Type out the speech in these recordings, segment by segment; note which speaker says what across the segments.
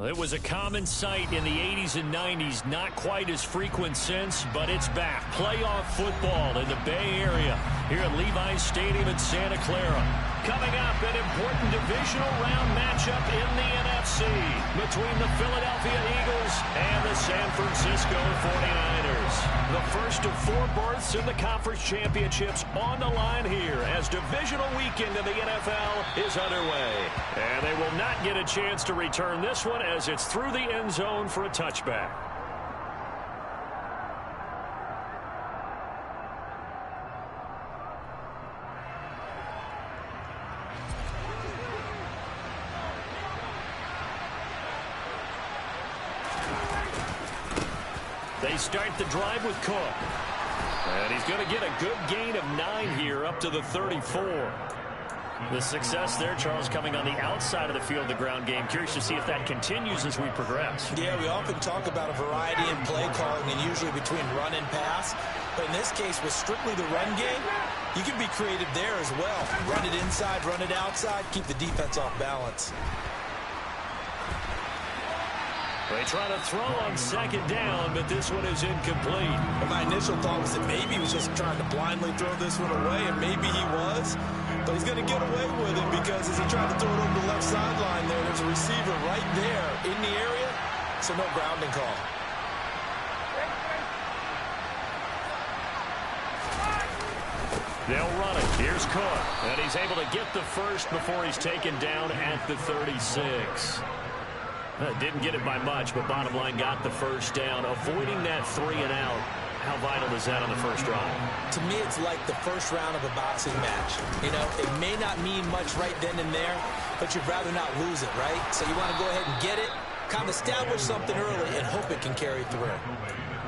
Speaker 1: It was a common sight in the 80s and 90s, not quite as frequent since, but it's back. Playoff football in the Bay Area here at Levi's Stadium in Santa Clara. Coming up, an important divisional round matchup in the NFC between the Philadelphia Eagles and the San Francisco 49ers. The first of 4 berths in the conference championships on the line here as divisional weekend in the NFL is underway. And they will not get a chance to return this one as it's through the end zone for a touchback. They start the drive with Cook. And he's going to get a good gain of 9 here up to the 34. The success there, Charles, coming on the outside of the field, the ground game. Curious to see if that continues as we progress.
Speaker 2: Yeah, we often talk about a variety in play calling and usually between run and pass. But in this case, with strictly the run game, you can be creative there as well. Run it inside, run it outside, keep the defense off balance.
Speaker 1: They try to throw on second down, but this one is incomplete.
Speaker 2: And my initial thought was that maybe he was just trying to blindly throw this one away, and maybe he was. But he's going to get away with it because as he tried to throw it over the left sideline there's a receiver right there in the area, so no grounding call.
Speaker 1: They'll run it. Here's Cook, and he's able to get the first before he's taken down at the 36. Didn't get it by much, but bottom line got the first down. Avoiding that 3 and out. How vital is that on the first drive?
Speaker 2: To me, it's like the first round of a boxing match. You know, it may not mean much right then and there, but you'd rather not lose it, right? So you want to go ahead and get it, kind of establish something early, and hope it can carry through.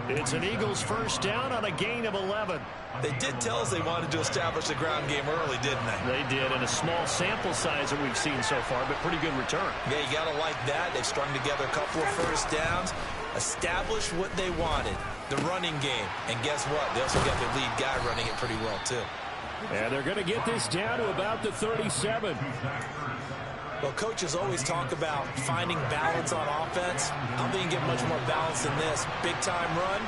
Speaker 1: It's an Eagles first down on a gain of 11.
Speaker 2: They did tell us they wanted to establish the ground game early, didn't they?
Speaker 1: They did, and a small sample size that we've seen so far, but pretty good return.
Speaker 2: Yeah, you got to like that. They've strung together a couple of first downs, established what they wanted, the running game. And guess what? They also got their lead guy running it pretty well, too.
Speaker 1: And they're going to get this down to about the 37.
Speaker 2: Well, coaches always talk about finding balance on offense. I don't think you can get much more balance than this. Big-time run,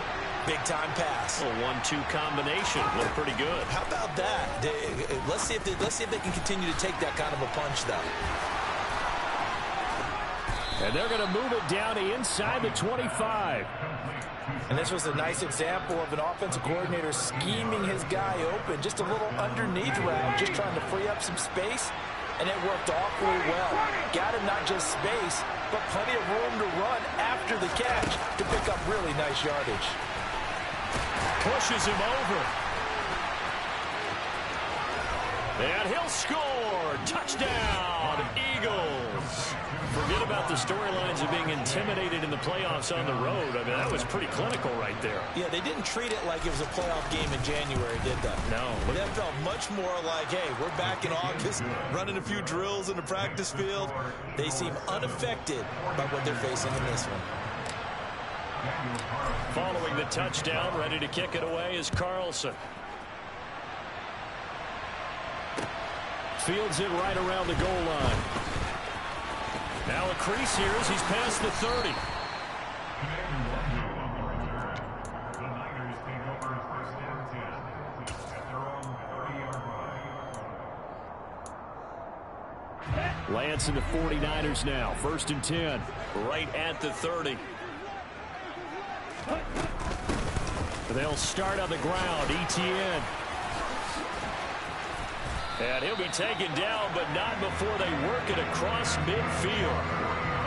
Speaker 2: big-time pass.
Speaker 1: A 1-2 combination. Looked pretty good.
Speaker 2: How about that? Let's see if they can continue to take that kind of a punch, though.
Speaker 1: And they're going to move it down to inside the 25.
Speaker 2: And this was a nice example of an offensive coordinator scheming his guy open. Just a little underneath route, just trying to free up some space. And it worked awfully well. Got him not just space, but plenty of room to run after the catch to pick up really nice yardage.
Speaker 1: Pushes him over. And he'll score. Touchdown, Eagles. Forget about the storylines of being intimidated in the playoffs on the road. I mean, that was pretty clinical right there.
Speaker 2: Yeah, they didn't treat it like it was a playoff game in January, did they?
Speaker 1: No.
Speaker 2: But that felt much more like, hey, we're back in August, running a few drills in the practice field. They seem unaffected by what they're facing in this one.
Speaker 1: Following the touchdown, ready to kick it away is Carlson. Fields it right around the goal line. Now a crease here as he's past the 30. Lance and the 49ers now. 1st and 10. Right at the 30. They'll start on the ground. Etienne. And he'll be taken down, but not before they work it across midfield.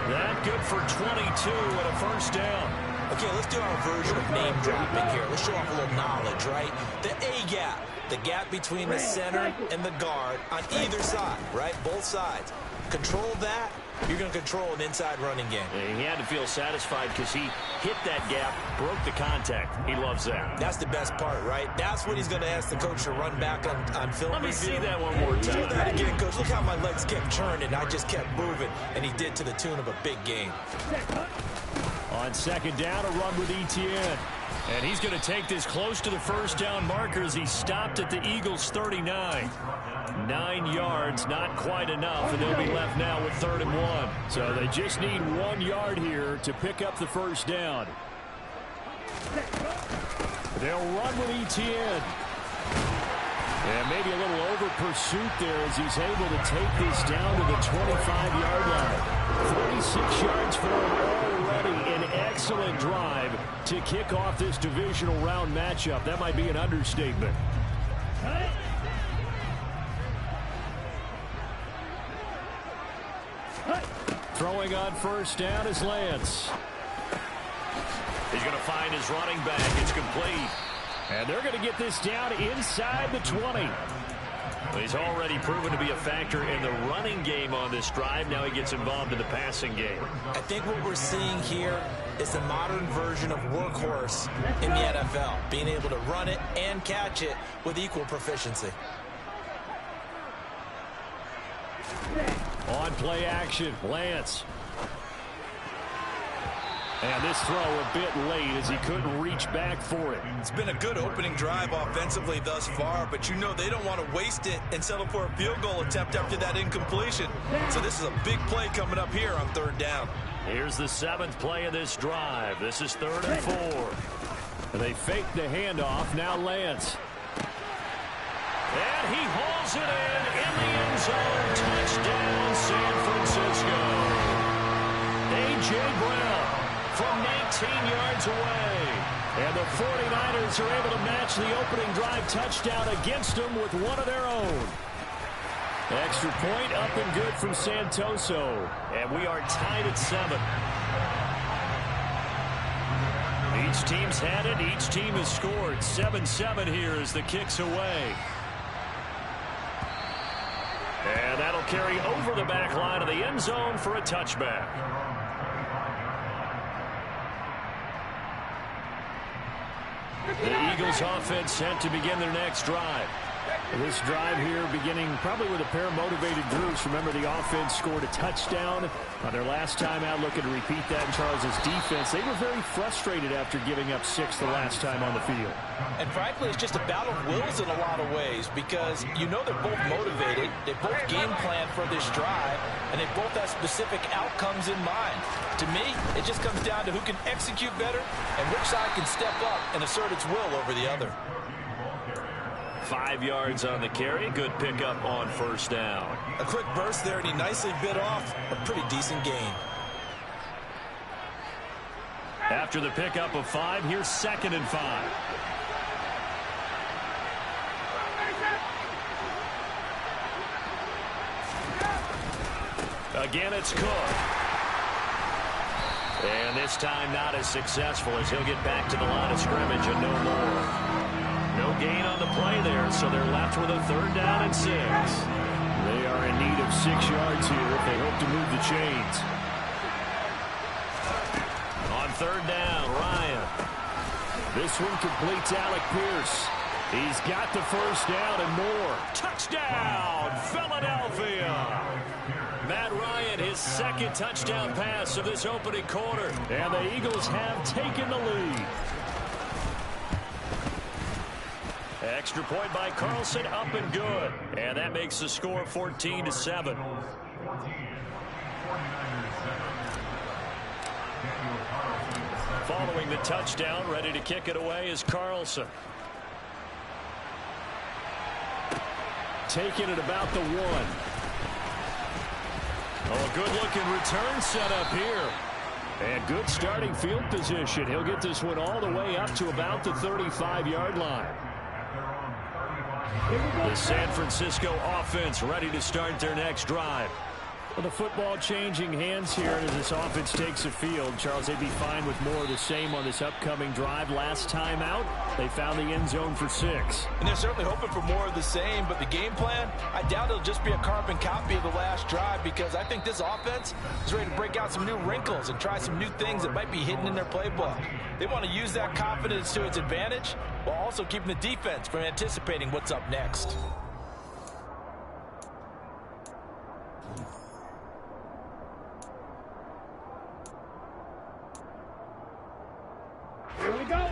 Speaker 1: That good for 22 and a first down.
Speaker 2: Okay, let's do our version of name dropping here. Let's show off a little knowledge, right? The A gap, the gap between the center and the guard on either side, right? Both sides. Control that, you're going to control an inside running game.
Speaker 1: And he had to feel satisfied because he hit that gap, broke the contact. He loves that.
Speaker 2: That's the best part, right? That's what he's going to ask the coach to run back on film.
Speaker 1: Let me see that one more time.
Speaker 2: Do that again, coach. Look how my legs kept churning. I just kept moving, and he did to the tune of a big game.
Speaker 1: On second down, a run with Etienne. And he's going to take this close to the first down marker as he stopped at the Eagles' 39. 9 yards, not quite enough, and they'll be left now with 3rd and 1. So they just need 1 yard here to pick up the first down. They'll run with Etienne. And maybe a little over pursuit there as he's able to take this down to the 25-yard line. 46 yards for him already. An excellent drive to kick off this divisional round matchup. That might be an understatement. Throwing on first down is Lance. He's going to find his running back. It's complete. And they're going to get this down inside the 20. He's already proven to be a factor in the running game on this drive. Now he gets involved in the passing game.
Speaker 2: I think what we're seeing here is the modern version of workhorse in the NFL, being able to run it and catch it with equal proficiency.
Speaker 1: On play action, Lance. And this throw a bit late as he couldn't reach back for it.
Speaker 3: It's been a good opening drive offensively thus far, but you know they don't want to waste it and settle for a field goal attempt after that incompletion. So this is a big play coming up here on 3rd down.
Speaker 1: Here's the 7th play of this drive. This is 3rd and 4. They fake the handoff. Now Lance. And he hauls it in the end zone. Touchdown, San Francisco. A.J. Brown from 19 yards away. And the 49ers are able to match the opening drive touchdown against them with one of their own. Extra point up and good from Santoso. And we are tied at 7. Each team's had it. Each team has scored. 7-7 here as the kick's away. And that'll carry over the back line of the end zone for a touchback. The Eagles offense set to begin their next drive. This drive here beginning probably with a pair of motivated groups. Remember, the offense scored a touchdown on their last time out, looking to repeat that in Charles's defense. They were very frustrated after giving up 6 the last time on the field.
Speaker 2: And frankly, it's just a battle of wills in a lot of ways because you know they're both motivated. They both game plan for this drive, and they both have specific outcomes in mind. To me, it just comes down to who can execute better and which side can step up and assert its will over the other.
Speaker 1: 5 yards on the carry. Good pickup on first down.
Speaker 3: A quick burst there, and he nicely bit off a pretty decent gain.
Speaker 1: After the pickup of 5, here's 2nd and 5. Again, it's Cook. And this time not as successful as he'll get back to the line of scrimmage and no more. No gain on the play there, so they're left with a 3rd down and 6. They are in need of 6 yards here if they hope to move the chains. On 3rd down, Ryan. This one completes Alec Pierce. He's got the first down and more. Touchdown, Philadelphia! Matt Ryan, his 2nd touchdown pass of this opening quarter. And the Eagles have taken the lead. Extra point by Carlson, up and good. And that makes the score 14-7. Following the touchdown, ready to kick it away is Carlson. Taking it about the 1. Oh, a good-looking return set up here. And good starting field position. He'll get this one all the way up to about the 35-yard line. The San Francisco offense ready to start their next drive. Well, the football changing hands here as this offense takes the field. Charles, they'd be fine with more of the same on this upcoming drive. Last time out, they found the end zone for 6.
Speaker 2: And they're certainly hoping for more of the same, but the game plan, I doubt it'll just be a carbon copy of the last drive because I think this offense is ready to break out some new wrinkles and try some new things that might be hidden in their playbook. They want to use that confidence to its advantage while also keeping the defense from anticipating what's up next.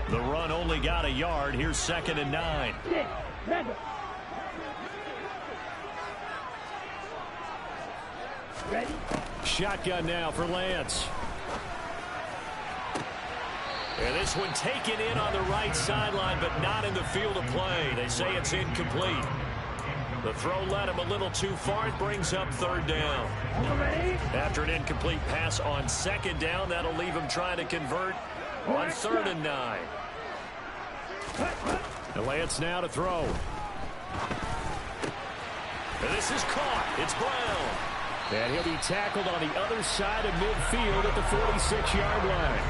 Speaker 1: The run only got a yard. Here's 2nd and 9. Shotgun now for Lance. And this one taken in on the right sideline, but not in the field of play. They say it's incomplete. The throw led him a little too far. It brings up third down. After an incomplete pass on second down, that'll leave him trying to convert on 3rd and 9. And Lance now to throw. And this is caught. It's Brown. And he'll be tackled on the other side of midfield at the 46-yard line.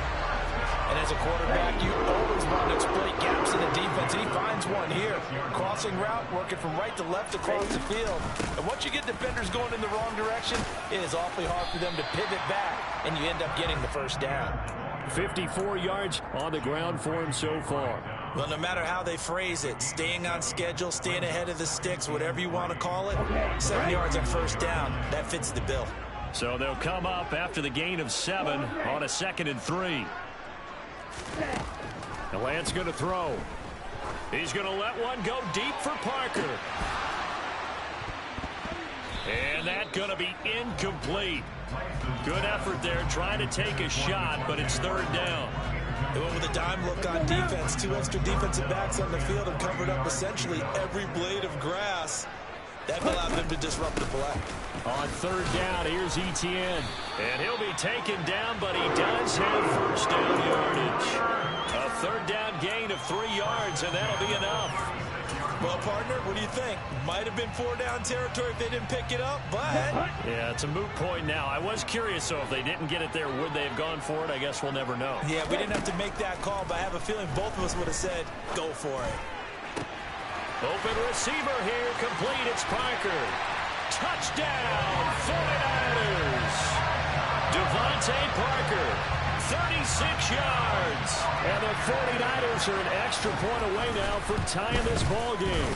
Speaker 2: And as a quarterback, you always want to exploit gaps in the defense. He finds one here. Crossing route, working from right to left across the field. And once you get defenders going in the wrong direction, it is awfully hard for them to pivot back, and you end up getting the first down.
Speaker 1: 54 yards on the ground for him so far.
Speaker 3: Well, no matter how they phrase it, staying on schedule, staying ahead of the sticks, whatever you want to call it, 7 yards on first down, that fits the bill.
Speaker 1: So they'll come up after the gain of 7 on a 2nd and 3. And Lance going to throw. He's going to let one go deep for Parker. And that's going to be incomplete. Good effort there, trying to take a shot, but it's 3rd down.
Speaker 3: They went with a dime look on defense. 2 extra defensive backs on the field and covered up essentially every blade of grass. That allowed them to disrupt the play.
Speaker 1: On 3rd down, here's Etienne. And he'll be taken down, but he does have first down yardage. A 3rd down gain of 3 yards, and that'll be enough.
Speaker 3: Well, partner, what do you think? Might have been 4-down territory if they didn't pick it up, but...
Speaker 1: Yeah, it's a moot point now. I was curious, so if they didn't get it there, would they have gone for it? I guess we'll never know.
Speaker 3: Yeah, we didn't have to make that call, but I have a feeling both of us would have said, go for it.
Speaker 1: Open receiver here, complete. It's Parker. Touchdown, 49ers. Devontae Parker, 36 yards. And the 49ers are an extra point away now from tying this ball game.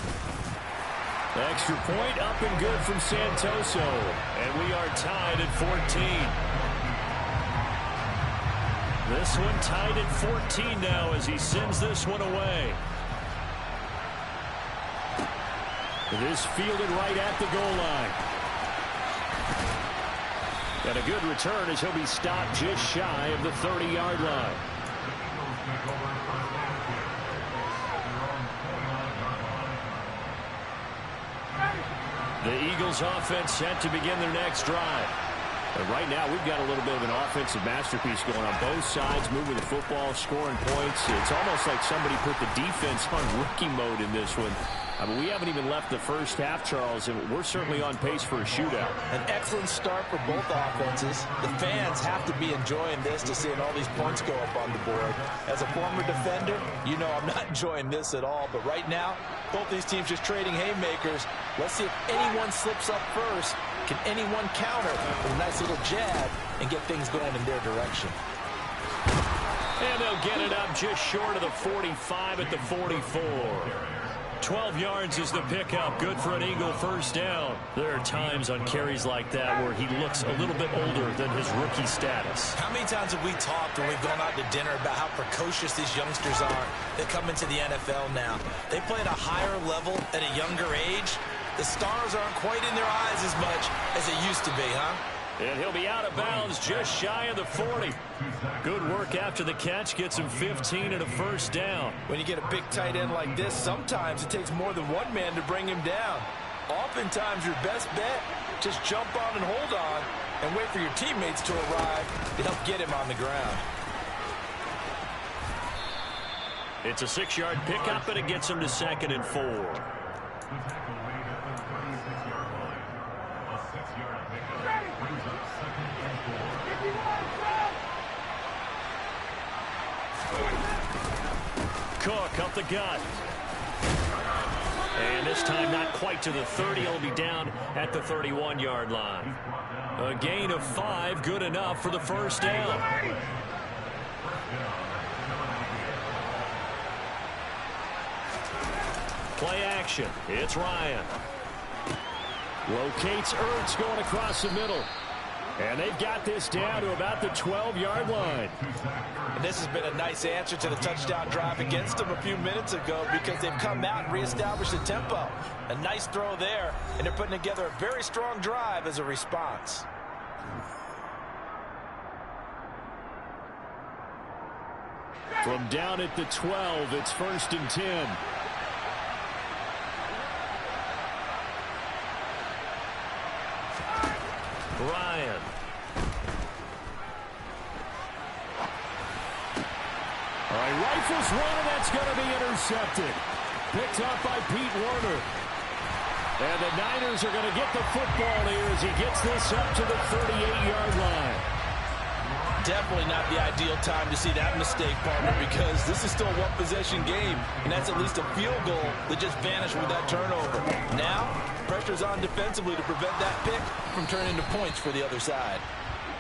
Speaker 1: Extra point up and good from Santoso. And we are tied at 14. This one tied at 14 now as he sends this one away. This fielded right at the goal line. And a good return as he'll be stopped just shy of the 30-yard line. The Eagles offense set to begin their next drive. And right now, we've got a little bit of an offensive masterpiece going on both sides, moving the football, scoring points. It's almost like somebody put the defense on rookie mode in this one. I mean, we haven't even left the first half, Charles, and we're certainly on pace for a shootout.
Speaker 2: An excellent start for both offenses. The fans have to be enjoying this to seeing all these points go up on the board. As a former defender, you know I'm not enjoying this at all. But right now, both these teams just trading haymakers. Let's see if anyone slips up first. Can anyone counter with a nice little jab and get things going in their direction?
Speaker 1: And they'll get it up just short of the 45 at the 44. 12 yards is the pickup. Good for an Eagle first down. There are times on carries like that where he looks a little bit older than his rookie status.
Speaker 3: How many times have we talked when we've gone out to dinner about how precocious these youngsters are that come into the NFL now? They play at a higher level at a younger age. The stars aren't quite in their eyes as much as they used to be, huh?
Speaker 1: And he'll be out of bounds just shy of the 40. Good work after the catch. Gets him 15 and a first down.
Speaker 2: When you get a big tight end like this, sometimes it takes more than one man to bring him down. Oftentimes, your best bet, just jump on and hold on and wait for your teammates to arrive to help get him on the ground.
Speaker 1: It's a 6-yard pickup, and it gets him to 2nd and 4. Cook up the gut. And this time not quite to the 30. He'll be down at the 31-yard line. A gain of 5, good enough for the first down. Play action. It's Ryan. Locates Ertz going across the middle. And they've got this down to about the 12-yard line.
Speaker 2: And this has been a nice answer to the touchdown drive against them a few minutes ago because they've come out and reestablished the tempo. A nice throw there, and they're putting together a very strong drive as a response.
Speaker 1: From down at the 12, it's 1st and 10. Ryan. All right, rifles one, and that's going to be intercepted. Picked up by Pete Werner. And the Niners are going to get the football here as he gets this up to the 38-yard line.
Speaker 2: Definitely not the ideal time to see that mistake, partner, because this is still a one-possession game, and that's at least a field goal that just vanished with that turnover. Now, pressure's on defensively to prevent that pick from turning into points for the other side.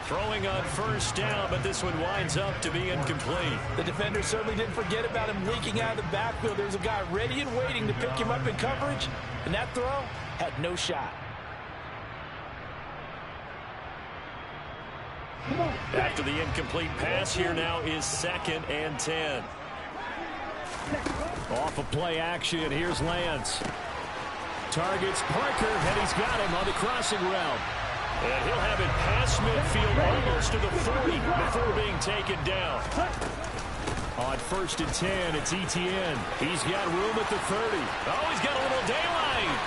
Speaker 1: Throwing on 1st down, but this one winds up to be incomplete.
Speaker 2: The defender certainly didn't forget about him leaking out of the backfield. There's a guy ready and waiting to pick him up in coverage, and that throw had no shot.
Speaker 1: After the incomplete pass, here now is 2nd and 10. Off of play action, here's Lance. Targets Parker, and he's got him on the crossing route. And he'll have it past midfield almost to the 40 before being taken down. On 1st and 10, it's Etienne. He's got room at the 30. Oh, he's got a little daylight.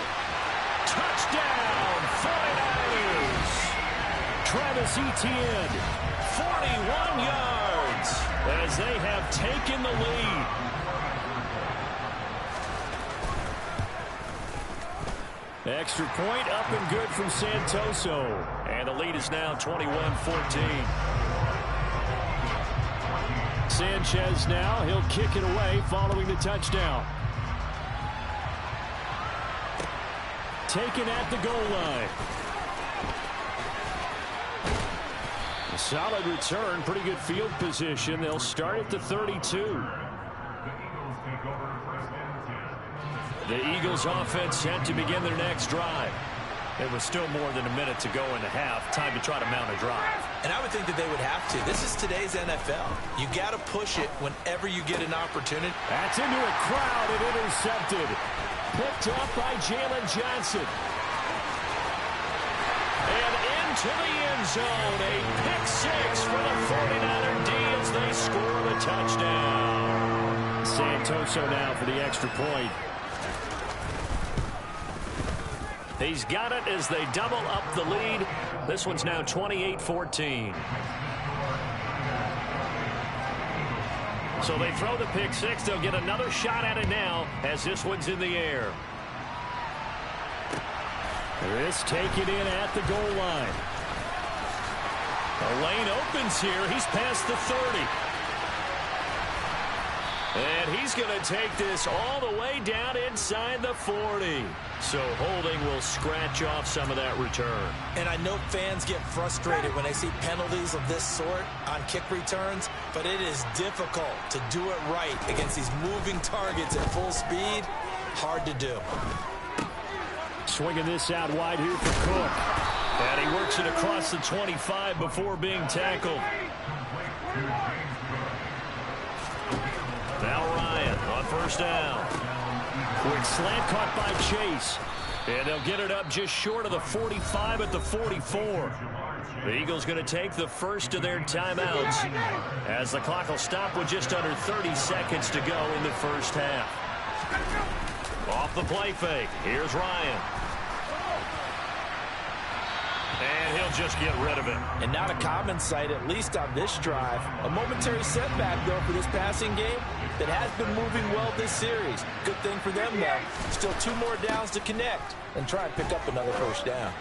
Speaker 1: Touchdown, 49ers. Travis Etienne, 41 yards as they have taken the lead. Extra point up and good from Santoso. And the lead is now 21-14. Sanchez now, he'll kick it away following the touchdown. Taken at the goal line. A solid return, pretty good field position. They'll start at the 32. The Eagles offense set to begin their next drive. There was still more than a minute to go in the half. Time to try to mount a drive.
Speaker 2: And I would think that they would have to. This is today's NFL. You got to push it whenever you get an opportunity.
Speaker 1: That's into a crowd and intercepted. Picked up by Jalen Johnson. And into the end zone. A pick six for the 49er D as they score the touchdown. Santoso now for the extra point. He's got it as they double up the lead. This one's now 28-14. So they throw the pick six. They'll get another shot at it now as this one's in the air. This taken in at the goal line. The lane opens here. He's past the 30. And he's going to take this all the way down inside the 40. So holding will scratch off some of that return.
Speaker 2: And I know fans get frustrated when they see penalties of this sort on kick returns, but it is difficult to do it right against these moving targets at full speed. Hard to do.
Speaker 1: Swinging this out wide here for Cook. And he works it across the 25 before being tackled. Now Ryan on 1st down. Quick slant caught by Chase. And they'll get it up just short of the 45 at the 44. The Eagles going to take the first of their timeouts as the clock will stop with just under 30 seconds to go in the first half. Off the play fake. Here's Ryan. And he'll just get rid of it.
Speaker 2: And not a common sight, at least on this drive. A momentary setback, though, for this passing game that has been moving well this series. Good thing for them, though. Still 2 more downs to connect and try and pick up another 1st down.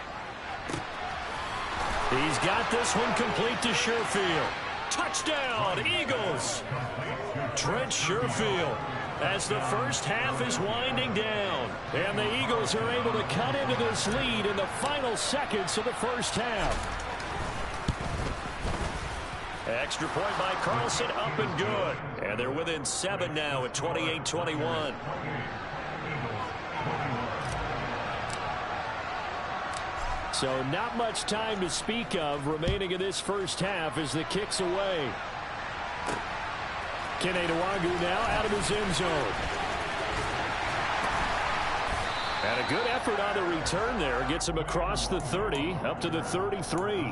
Speaker 1: He's got this one complete to Sherfield. Touchdown, Eagles. Trent Sherfield as the first half is winding down. And the Eagles are able to cut into this lead in the final seconds of the first half. Extra point by Carlson, up and good. And they're within 7 now at 28-21. So not much time to speak of remaining in this first half as the kick's away. Kene Nwagu now out of his end zone. And a good effort on the return there. Gets him across the 30, up to the 33.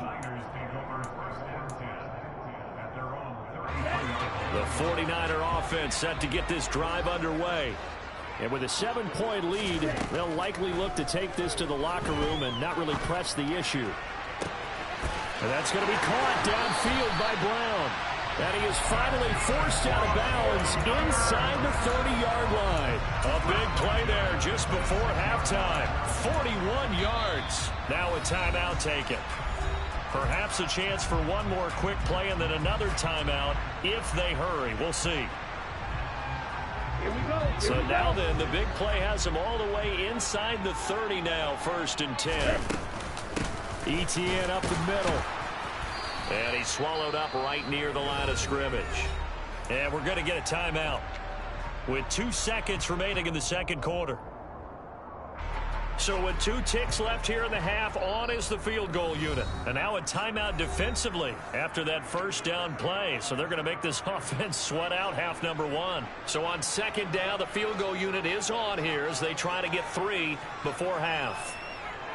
Speaker 1: The 49er offense set to get this drive underway. And with a 7-point lead, they'll likely look to take this to the locker room and not really press the issue. And that's going to be caught downfield by Brown. And he is finally forced out of bounds inside the 30-yard line. A big play there just before halftime. 41 yards. Now a timeout taken. Perhaps a chance for one more quick play and then another timeout if they hurry. We'll see. So now then, the big play has him all the way inside the 30 now, 1st and 10. Etienne up the middle. And he's swallowed up right near the line of scrimmage. And we're going to get a timeout with 2 seconds remaining in the second quarter. So with 2 ticks left here in the half, on is the field goal unit. And now a timeout defensively after that first down play. So they're going to make this offense sweat out half number 1. So on second down, the field goal unit is on here as they try to get 3 before half.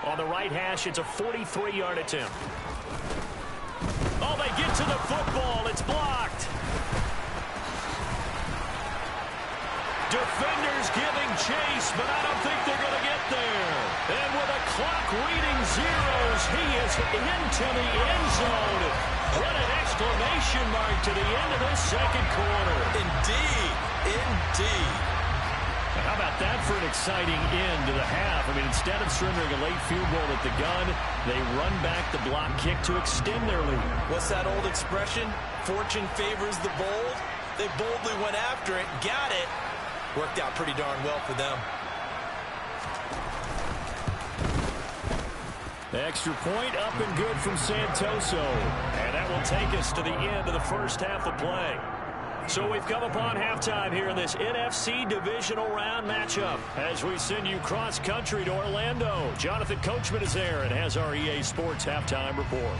Speaker 1: On the right hash, it's a 43-yard attempt. Oh, they get to the football. It's blocked. Defenders giving chase, but I don't think they're going to get there. And with a clock reading zeros, he is into the end zone. What an exclamation mark to the end of this second quarter.
Speaker 3: Indeed. Indeed.
Speaker 1: How about that for an exciting end to the half? I mean, instead of surrendering a late field goal at the gun, they run back the block kick to extend their lead.
Speaker 3: What's that old expression? Fortune favors the bold. They boldly went after it, got it. Worked out pretty darn well for them.
Speaker 1: The extra point up and good from Santoso. And that will take us to the end of the first half of play. So we've come upon halftime here in this NFC divisional round matchup as we send you cross-country to Orlando. Jonathan Coachman is there and has our EA Sports halftime report.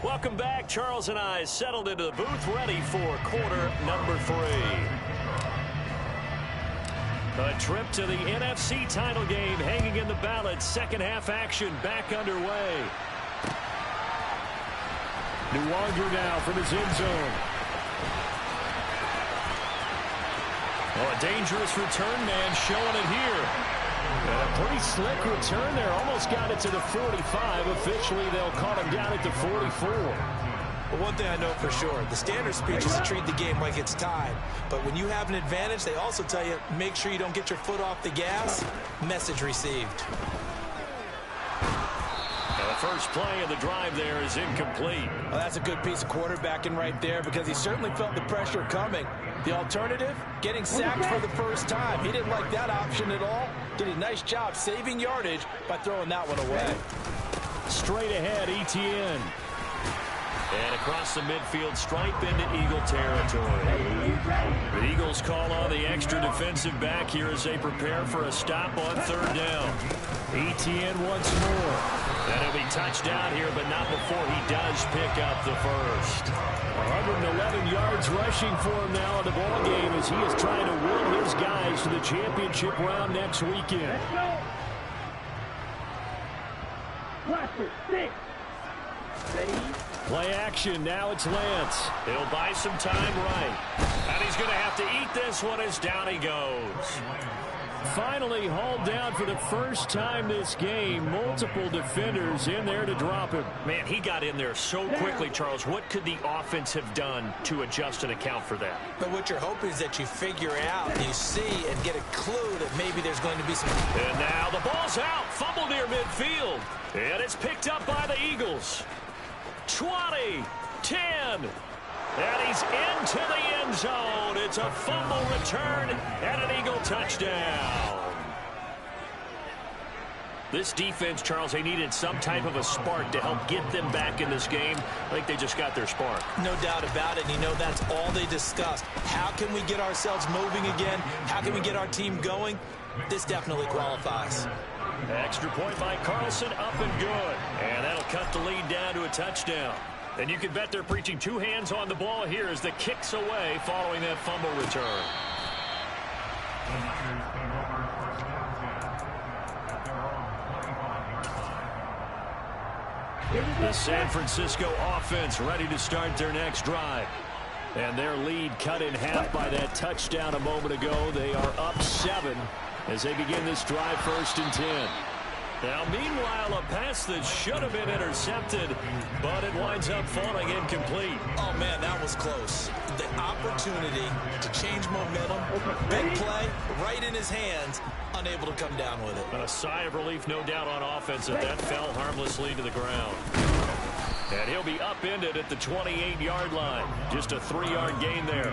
Speaker 1: Welcome back. Charles and I settled into the booth ready for quarter number 3. A trip to the NFC title game hanging in the balance. Second half action back underway. Nwanger now from his end zone. Oh, a dangerous return man showing it here. And a pretty slick return there. Almost got it to the 45. Officially, they'll call him down at the 44.
Speaker 3: Well, one thing I know for sure, the standard speech is to treat the game like it's tied. But when you have an advantage, they also tell you, make sure you don't get your foot off the gas. Message received.
Speaker 1: Now the first play of the drive there is incomplete.
Speaker 2: Well, that's a good piece of quarterbacking right there because he certainly felt the pressure coming. The alternative, getting sacked for the first time. He didn't like that option at all. Did a nice job saving yardage by throwing that one away.
Speaker 1: Straight ahead, Etienne. And across the midfield stripe into Eagle territory. The Eagles call on the extra defensive back here as they prepare for a stop on third down. Etienne once more. And he'll be touched down here, but not before he does pick up the first. 111 yards rushing for him now in the ballgame as he is trying to will his guys to the championship round next weekend. Play action, now it's Lance. He'll buy some time right. And he's going to have to eat this one as down he goes. Finally hauled down for the first time this game. Multiple defenders in there to drop him. Man, he got in there so quickly, Charles. What could the offense have done to adjust and account for that?
Speaker 3: But what you're hoping is that you figure out, you see, and get a clue that maybe there's going to be some...
Speaker 1: And now the ball's out. Fumble near midfield. And it's picked up by the Eagles. 20, 10, and he's into the end zone. It's a fumble return and an Eagle touchdown. This defense, Charles, they needed some type of a spark to help get them back in this game. I think they just got their spark.
Speaker 3: No doubt about it, and you know that's all they discussed. How can we get ourselves moving again? How can we get our team going? This definitely qualifies.
Speaker 1: Extra point by Carlson, up and good. And that'll cut the lead down to a touchdown. And you can bet they're preaching two hands on the ball here as the kick's away following that fumble return. The San Francisco offense ready to start their next drive. And their lead cut in half by that touchdown a moment ago. They are up 7 as they begin this drive, 1st and 10. Now, meanwhile, a pass that should have been intercepted, but it winds up falling incomplete.
Speaker 3: Oh, man, that was close. The opportunity to change momentum, big play, right in his hands, unable to come down with it.
Speaker 1: A sigh of relief, no doubt, on offense that fell harmlessly to the ground. And he'll be upended at the 28-yard line. Just a 3-yard gain there.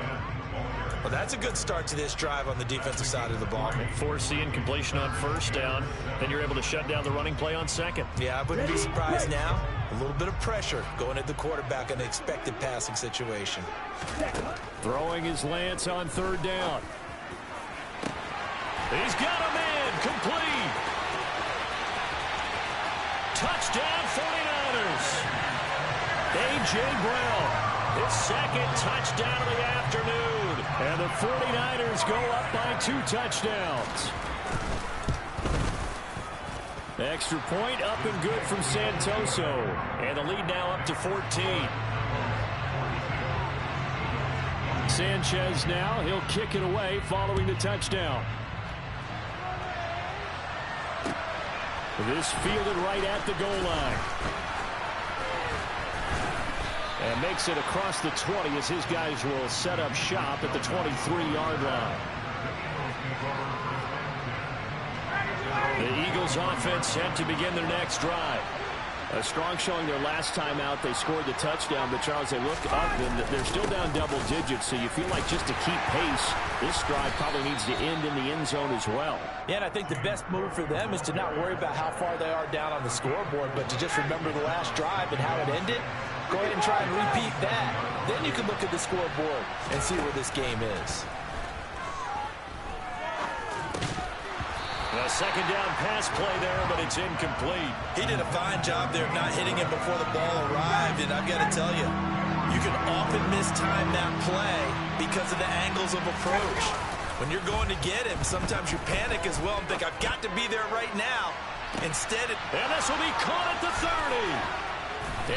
Speaker 3: Well, that's a good start to this drive on the defensive side of the ball.
Speaker 1: Force the incompletion on 1st down. Then you're able to shut down the running play on 2nd.
Speaker 3: Yeah, I wouldn't be surprised now. A little bit of pressure going at the quarterback in an expected passing situation.
Speaker 1: Throwing his Lance on 3rd down. He's got a man. Complete. Touchdown 49ers. A.J. Brown, his 2nd touchdown of the afternoon. And the 49ers go up by 2 touchdowns. Extra point up and good from Santoso. And the lead now up to 14. Sanchez now, he'll kick it away following the touchdown. This fielded right at the goal line. And makes it across the 20 as his guys will set up shop at the 23-yard line. The Eagles offense set to begin their next drive. A strong showing their last time out. They scored the touchdown, but Charles, they look up and they're still down double digits, so you feel like just to keep pace, this drive probably needs to end in the end zone as well.
Speaker 2: Yeah, and I think the best move for them is to not worry about how far they are down on the scoreboard, but to just remember the last drive and how it ended. Go ahead and try and repeat that. Then you can look at the scoreboard and see where this game is.
Speaker 1: A 2nd down pass play there, but it's incomplete.
Speaker 3: He did a fine job there of not hitting him before the ball arrived, and I've got to tell you, you can often mistime that play because of the angles of approach. When you're going to get him, sometimes you panic as well and think, I've got to be there right now. Instead,
Speaker 1: and this will be caught at the 30.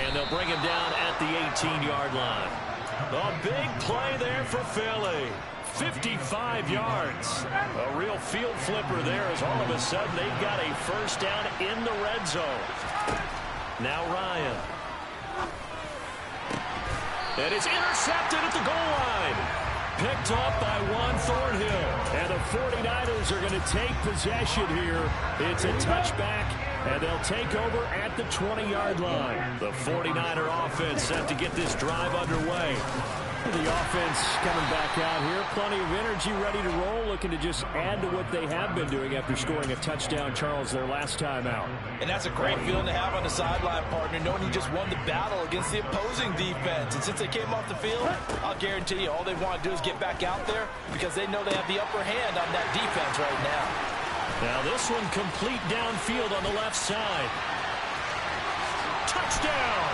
Speaker 1: And they'll bring him down at the 18-yard line. A big play there for Philly. 55 yards. A real field flipper there as all of a sudden they've got a 1st down in the red zone. Now Ryan. And it's intercepted at the goal line. Picked off by Juan Thornhill. And the 49ers are going to take possession here. It's a touchback, and they'll take over at the 20-yard line. The 49er offense set to get this drive underway. The offense coming back out here. Plenty of energy, ready to roll, looking to just add to what they have been doing after scoring a touchdown, Charles, their last time out.
Speaker 2: And that's a great feeling to have on the sideline, partner, knowing you just won the battle against the opposing defense. And since they came off the field, I'll guarantee you all they want to do is get back out there because they know they have the upper hand on that defense right now.
Speaker 1: Now this one complete downfield on the left side. Touchdown!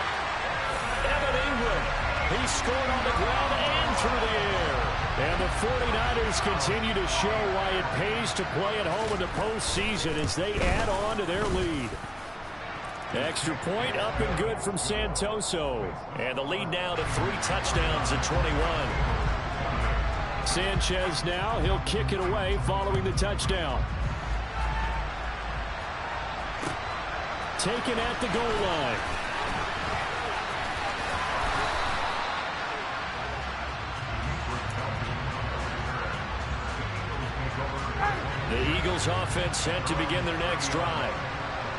Speaker 1: Evan Ingram. He scored on the ground and through the air. And the 49ers continue to show why it pays to play at home in the postseason as they add on to their lead. Extra point up and good from Santoso. And the lead now to 3 touchdowns at 21. Sanchez now, he'll kick it away following the touchdown. Taken at the goal line. The Eagles offense set to begin their next drive.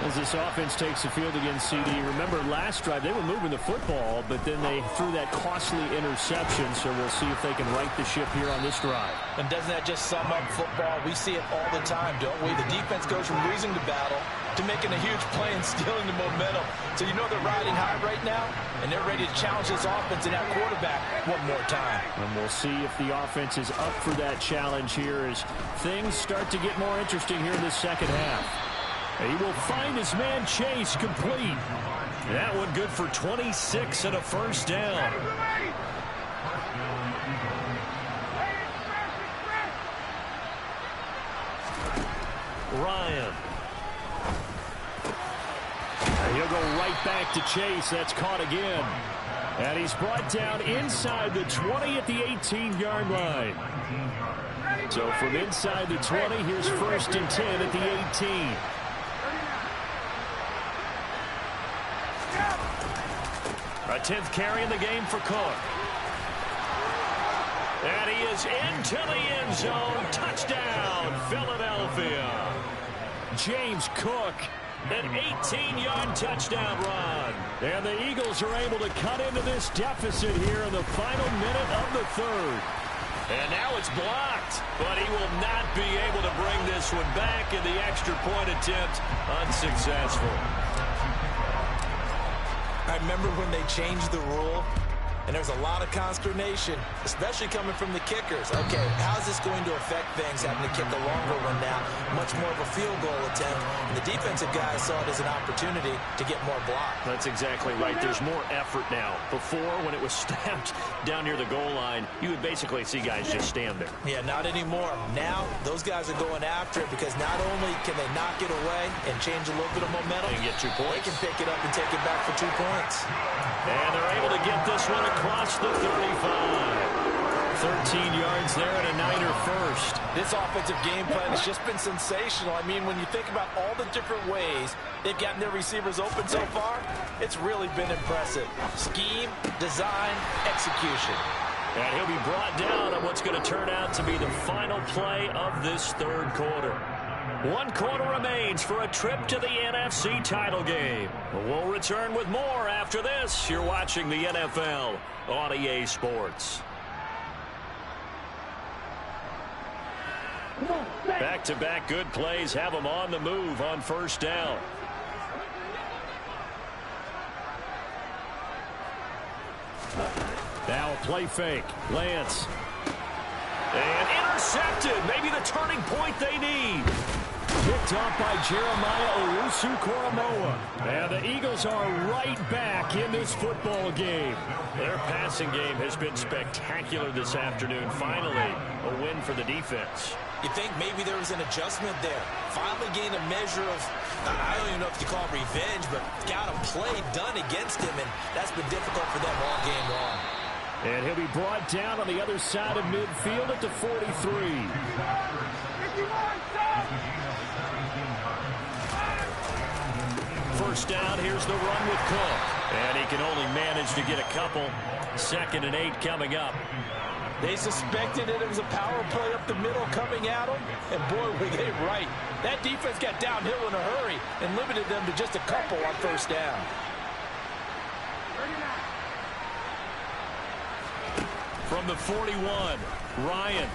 Speaker 1: As this offense takes the field against CD. Remember last drive they were moving the football, but then they threw that costly interception, so we'll see if they can right the ship here on this drive.
Speaker 2: And doesn't that just sum up football? We see it all the time, don't we? The defense goes from losing the battle to making a huge play and stealing the momentum. So you know they're riding high right now, and they're ready to challenge this offense and that quarterback one more time.
Speaker 1: And we'll see if the offense is up for that challenge here as things start to get more interesting here in the second half. He will find his man Chase complete. That one good for 26 and a first down. Ryan. He'll go right back to chase. That's caught again. And he's brought down inside the 20 at the 18-yard line. So from inside the 20, here's 1st and 10 at the 18. A 10th carry in the game for Cook. And he is into the end zone. Touchdown, Philadelphia. James Cook, an 18-yard touchdown run. And the Eagles are able to cut into this deficit here in the final minute of the 3rd. And now it's blocked, but he will not be able to bring this one back, and the extra point attempt unsuccessful.
Speaker 2: I remember when they changed the rule, and there's a lot of consternation, especially coming from the kickers. Okay, how's this going to affect things, having to kick a longer one now, much more of a field goal attempt, and the defensive guys saw it as an opportunity to get more block.
Speaker 1: That's exactly right. There's more effort now. Before, when it was snapped down near the goal line, you would basically see guys just stand there.
Speaker 2: Yeah, not anymore. Now, those guys are going after it because not only can they knock it away and change a little bit of momentum,
Speaker 1: and get 2 points.
Speaker 2: they can pick it up and take it back for 2 points.
Speaker 1: And they're able to get this one across the 35. 13 yards there and a Niner first.
Speaker 2: This offensive game plan has just been sensational. I mean, when you think about all the different ways they've gotten their receivers open so far, it's really been impressive. Scheme, design, execution.
Speaker 1: And he'll be brought down on what's going to turn out to be the final play of this 3rd quarter. 1 quarter remains for a trip to the NFC title game. We'll return with more after this. You're watching the NFL on EA Sports. Back-to-back good plays have them on the move on 1st down. Now a play fake. Lance. And intercepted. Maybe the turning point they need. Picked off by Jeremiah Owusu-Koramoah. And the Eagles are right back in this football game. Their passing game has been spectacular this afternoon. Finally, a win for the defense.
Speaker 2: You think maybe there was an adjustment there. Finally gained a measure of, I don't even know if you call it revenge, but got a play done against him, and that's been difficult for them all game long.
Speaker 1: And he'll be brought down on the other side of midfield at the 43. First down, here's the run with Cook. And he can only manage to get a couple. 2nd and 8 coming up.
Speaker 2: They suspected it was a power play up the middle coming at them, and boy, were they right. That defense got downhill in a hurry and limited them to just a couple on 1st down.
Speaker 1: From the 41, Ryan.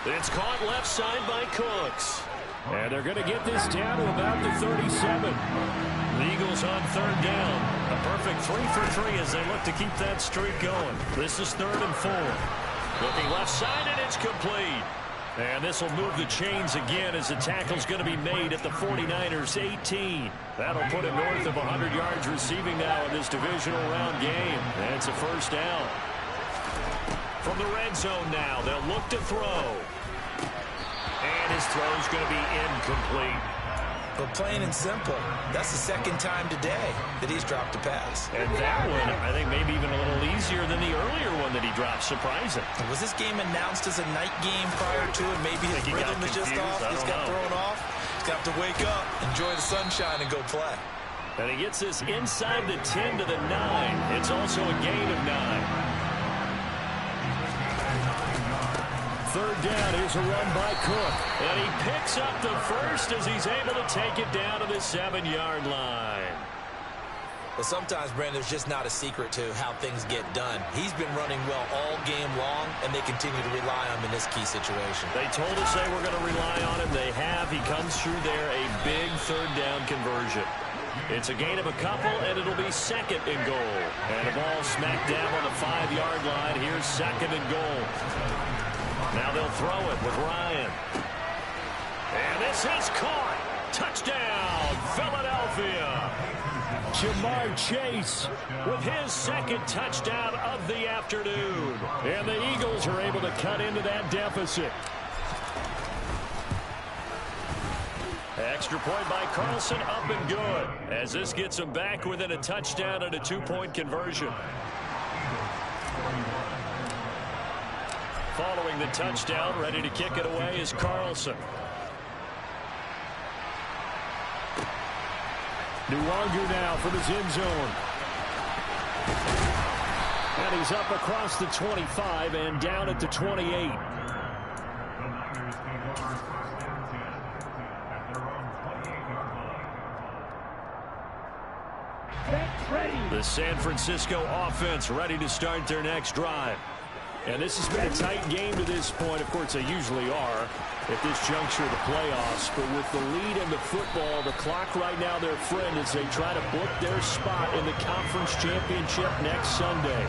Speaker 1: It's caught left side by Cooks. And they're going to get this down to about the 37. The Eagles on 3rd down. A perfect 3 for 3 as they look to keep that streak going. This is 3rd and 4. Looking left side, and it's complete. And this will move the chains again as the tackle's going to be made at the 49ers 18. That'll put him north of 100 yards receiving now in this divisional round game. And it's a 1st down. From the red zone now, they'll look to throw. And his throw's going to be incomplete.
Speaker 2: But plain and simple, that's the 2nd time today that he's dropped a pass.
Speaker 1: And that one, I think, maybe even a little easier than the earlier one that he dropped. Surprising.
Speaker 2: Was this game announced as a night game prior to it? Maybe his rhythm is just off. He's got thrown off. He's got to wake up, enjoy the sunshine, and go play.
Speaker 1: And he gets this inside the 10 to the 9. It's also a gain of 9. 3rd down, here's a run by Cook. And he picks up the first as he's able to take it down to the 7-yard line.
Speaker 2: Well, sometimes, Brandon, there's just not a secret to how things get done. He's been running well all game long, and they continue to rely on him in this key situation.
Speaker 1: They told us they were going to rely on him. They have. He comes through there, a big 3rd down conversion. It's a gain of a couple, and it'll be 2nd and goal. And the ball smacked down on the 5-yard line. Here's 2nd and goal. Now they'll throw it with Ryan. And this is caught. Touchdown, Philadelphia. Jamar Chase with his 2nd touchdown of the afternoon. And the Eagles are able to cut into that deficit. extra point by Carlson, up and good, as this gets him back within a touchdown and a 2-point conversion. Following the touchdown, ready to kick it away is Carlson. Nwangu now from his end zone. And he's up across the 25 and down at the 28. The San Francisco offense ready to start their next drive. And this has been a tight game to this point. Of course, they usually are at this juncture of the playoffs. But with the lead in the football, the clock right now their friend as they try to book their spot in the conference championship next Sunday.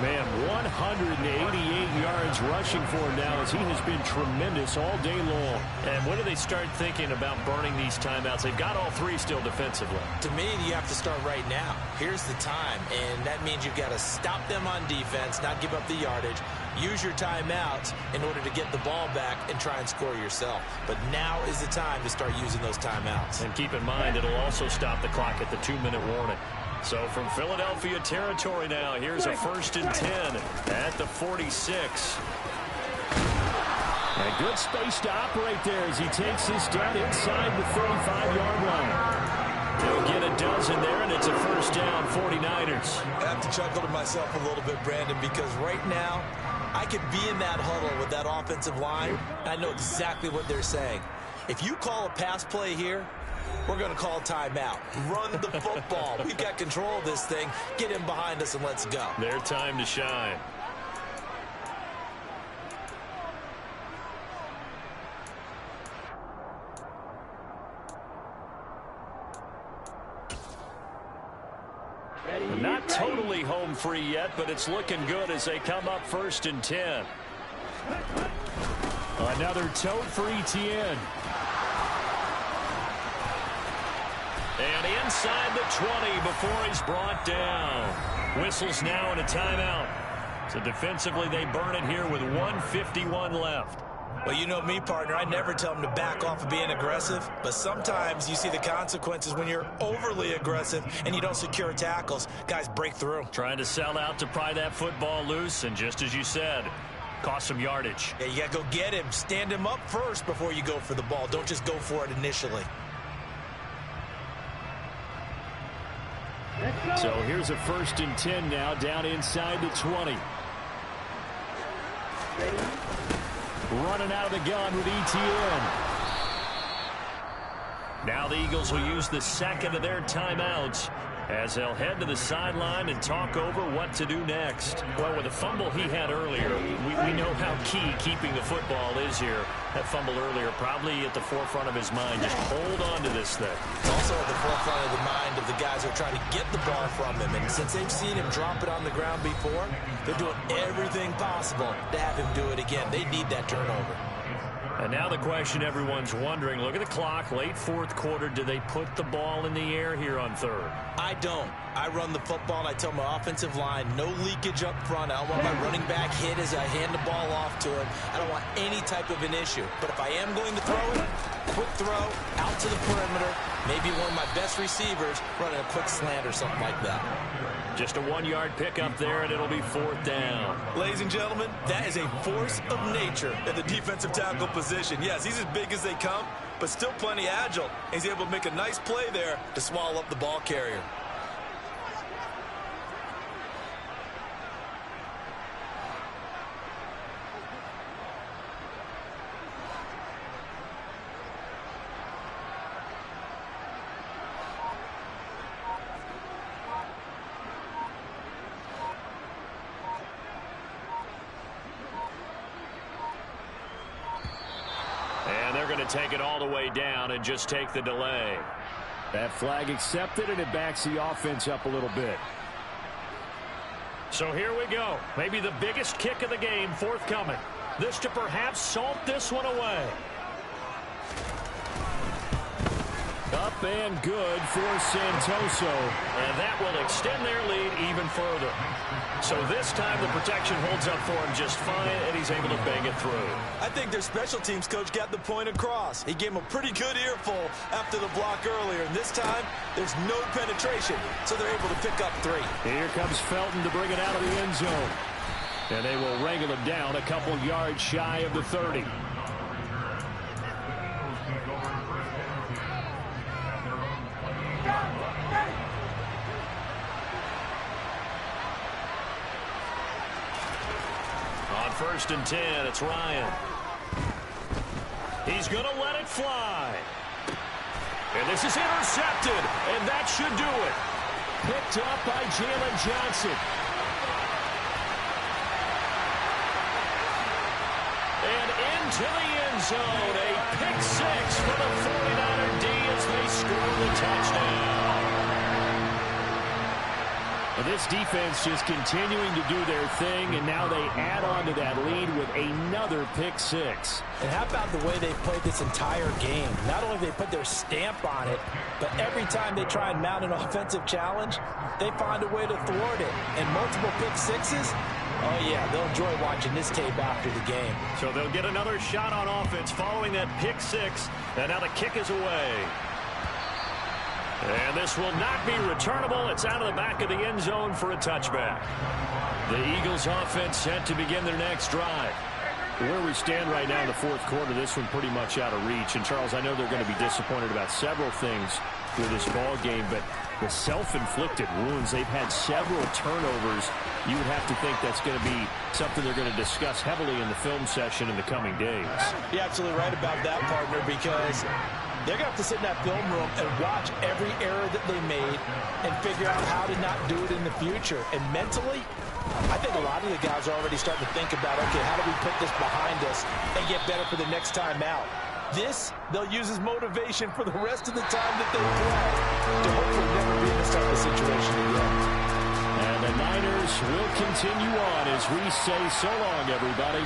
Speaker 1: Man, 188 yards rushing for him now as he has been tremendous all day long. And when do they start thinking about burning these timeouts? They've got all three still defensively.
Speaker 3: To me, you have to start right now. Here's the time, and that means you've got to stop them on defense, not give up the yardage, use your timeouts in order to get the ball back and try and score yourself. But now is the time to start using those timeouts. And
Speaker 1: keep in mind, it'll also stop the clock at the 2-minute warning. So from Philadelphia territory now, here's a 1st and 10 at the 46. And a good space to operate there as he takes this down inside the 35-yard line. They'll get a dozen there, and it's a 1st down, 49ers.
Speaker 3: I have to chuckle to myself a little bit, Brandon, because right now I could be in that huddle with that offensive line, and I know exactly what they're saying. If you call a pass play here, we're going to call timeout. Run the football. We've got control of this thing. Get him behind us and let's go.
Speaker 1: Their time to shine. Not totally home free yet, but it's looking good as they come up 1st and 10. Another tote for Etienne. And inside the 20 before he's brought down. Whistles now and a timeout. So defensively they burn it here with 1:51 left.
Speaker 3: Well, you know me, partner. I never tell them to back off of being aggressive. But sometimes you see the consequences when you're overly aggressive and you don't secure tackles. Guys break through.
Speaker 1: Trying to sell out to pry that football loose. And just as you said, cost some yardage.
Speaker 3: Yeah, you got to go get him. Stand him up first before you go for the ball. Don't just go for it initially.
Speaker 1: So here's a 1st and 10 now down inside the 20. Running out of the gun with Etienne. Now the Eagles will use the second of their timeouts as they'll head to the sideline and talk over what to do next. Well, with the fumble he had earlier, we know how key keeping the football is here. That fumble earlier probably at the forefront of his mind. Just hold on to this thing.
Speaker 3: It's also at the forefront of the mind of the guys who are trying to get the ball from him. And since they've seen him drop it on the ground before, they're doing everything possible to have him do it again. They need that turnover.
Speaker 1: And now the question everyone's wondering, look at the clock, late 4th quarter, do they put the ball in the air here on 3rd?
Speaker 3: I don't. I run the football and I tell my offensive line, no leakage up front. I don't want my running back hit as I hand the ball off to him. I don't want any type of an issue. But if I am going to throw it, quick throw, out to the perimeter, maybe one of my best receivers running a quick slant or something like that.
Speaker 1: Just a 1-yard pickup there, and it'll be 4th down.
Speaker 3: Ladies and gentlemen, that is a force of nature in the defensive tackle position. Yes, he's as big as they come, but still plenty agile. He's able to make a nice play there to swallow up the ball carrier.
Speaker 1: Take it all the way down and just take the delay. That flag accepted, and it backs the offense up a little bit. So here we go. Maybe the biggest kick of the game forthcoming. This to perhaps salt this one away. Up and good for Santoso. And that will extend their lead even further. So this time the protection holds up for him just fine, and he's able to bang it through.
Speaker 3: I think their special teams coach got the point across. He gave him a pretty good earful after the block earlier, and this time there's no penetration, so they're able to pick up 3.
Speaker 1: Here comes Felton to bring it out of the end zone. And they will wrangle him down a couple yards shy of the 30. On 1st and 10, it's Ryan. He's going to let it fly. And this is intercepted, and that should do it. Picked up by Jalen Johnson. And into the end zone, a pick 6 for the 49er D as they score the touchdown. And this defense just continuing to do their thing, and now they add on to that lead with another pick 6.
Speaker 2: And how about the way they played this entire game? Not only they put their stamp on it, but every time they try and mount an offensive challenge, they find a way to thwart it. And multiple pick 6s, oh yeah, they'll enjoy watching this tape after the game.
Speaker 1: So they'll get another shot on offense following that pick 6, and now the kick is away. And this will not be returnable. It's out of the back of the end zone for a touchback. The Eagles offense set to begin their next drive. Where we stand right now in the 4th quarter, this one pretty much out of reach. And, Charles, I know they're going to be disappointed about several things with this ball game, but the self-inflicted wounds, they've had several turnovers. You would have to think that's going to be something they're going to discuss heavily in the film session in the coming days.
Speaker 2: You're absolutely right about that, partner, because they're going to have to sit in that film room and watch every error that they made and figure out how to not do it in the future. And mentally, I think a lot of the guys are already starting to think about, okay, how do we put this behind us and get better for the next time out? This, they'll use as motivation for the rest of the time that they play to hopefully never be in this type of situation again.
Speaker 1: And the Niners will continue on as we say so long, everybody.